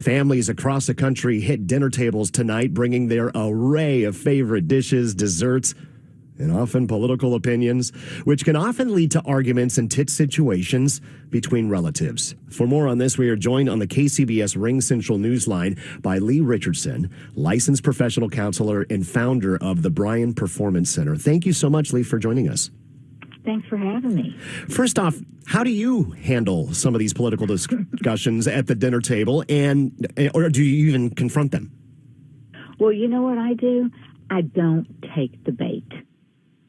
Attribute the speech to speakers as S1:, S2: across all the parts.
S1: Families across the country hit dinner tables tonight, bringing their array of favorite dishes, desserts, and often political opinions, which can often lead to arguments and tense situations between relatives. For more on this, we are joined on the KCBS Ring Central Newsline by Leigh Richardson, licensed professional counselor and founder of the Bryan Performance Center. Thank you so much, Leigh, for joining us.
S2: Thanks for having me.
S1: First off, how do you handle some of these political discussions at the dinner table, or do you even confront them?
S2: Well, you know what I do? I don't take the bait.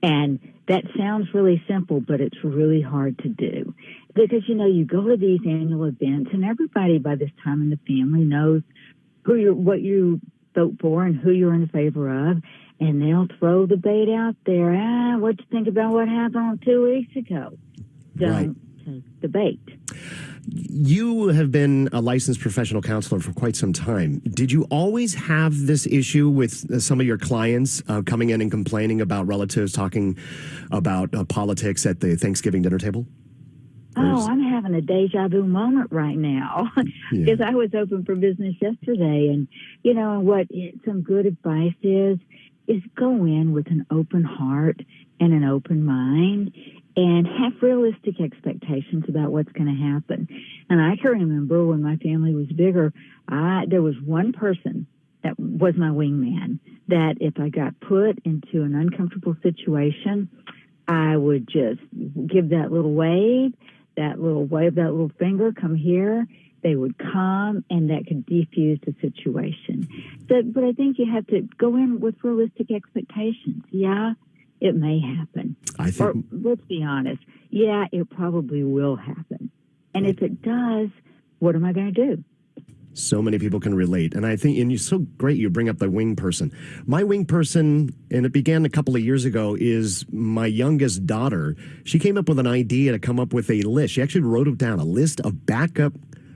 S2: And that sounds really simple, but it's really hard to do. Because, you go to these annual events, and everybody by this time in the family knows what you vote for and who you're in favor of. And they'll throw the bait out there. What you think about what happened 2 weeks ago? Don't take the bait.
S1: You have been a licensed professional counselor for quite some time. Did you always have this issue with some of your clients coming in and complaining about relatives talking about politics at the Thanksgiving dinner table?
S2: Oh, I'm having a deja vu moment right now because I was open for business yesterday. And, what some good advice is go in with an open heart and an open mind and have realistic expectations about what's going to happen. And I can remember when my family was bigger, there was one person that was my wingman, that if I got put into an uncomfortable situation, I would just give that little wave, that little finger, come here. They would come, and that could defuse the situation. But I think you have to go in with realistic expectations. Yeah, it may happen. Or let's be honest. Yeah, it probably will happen. And if it does, what am I going to do?
S1: So many people can relate. And I think, and you're so great you bring up the wing person. My wing person, and it began a couple of years ago, is my youngest daughter. She came up with an idea to come up with a list. She actually wrote it down, a list of backup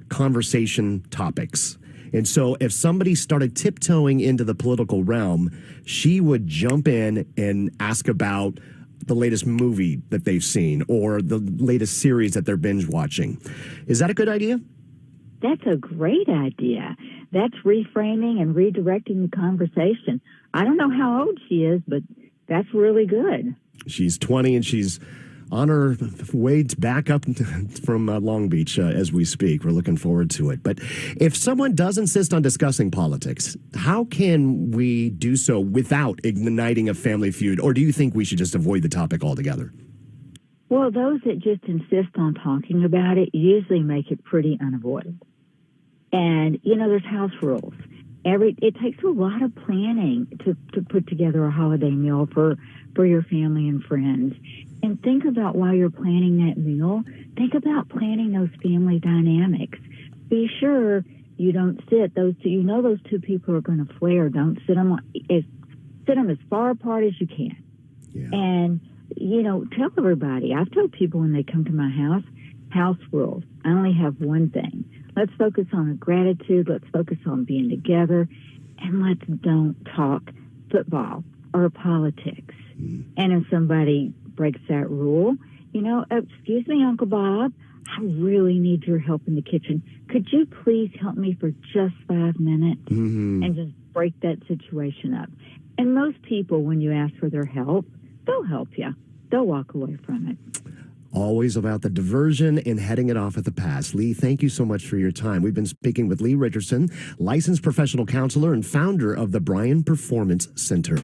S1: conversation topics. And so if somebody started tiptoeing into the political realm, she would jump in and ask about the latest movie that they've seen or the latest series that they're binge watching. Is that a good idea?
S2: That's a great idea. That's reframing and redirecting the conversation. I don't know how old she is, but that's really good.
S1: She's 20 and she's on her way back up from Long Beach as we speak. We're looking forward to it. But if someone does insist on discussing politics, how can we do so without igniting a family feud? Or do you think we should just avoid the topic altogether?
S2: Well, those that just insist on talking about it usually make it pretty unavoidable. And, there's house rules. It takes a lot of planning to put together a holiday meal for your family and friends. And think about while you're planning that meal, think about planning those family dynamics. Be sure you don't sit those two. Those two people are going to flare. Don't sit them as far apart as you can.
S1: Yeah.
S2: And tell everybody. I've told people when they come to my house rules. I only have one thing. Let's focus on gratitude. Let's focus on being together. And let's don't talk football or politics. And if somebody breaks that rule, excuse me, Uncle Bob, I really need your help in the kitchen. Could you please help me for just 5 minutes and just break that situation up? And most people, when you ask for their help, they'll help you. They'll walk away from it.
S1: Always about the diversion and heading it off at the pass. Leigh, thank you so much for your time. We've been speaking with Leigh Richardson, licensed professional counselor and founder of the Bryan Performance Center.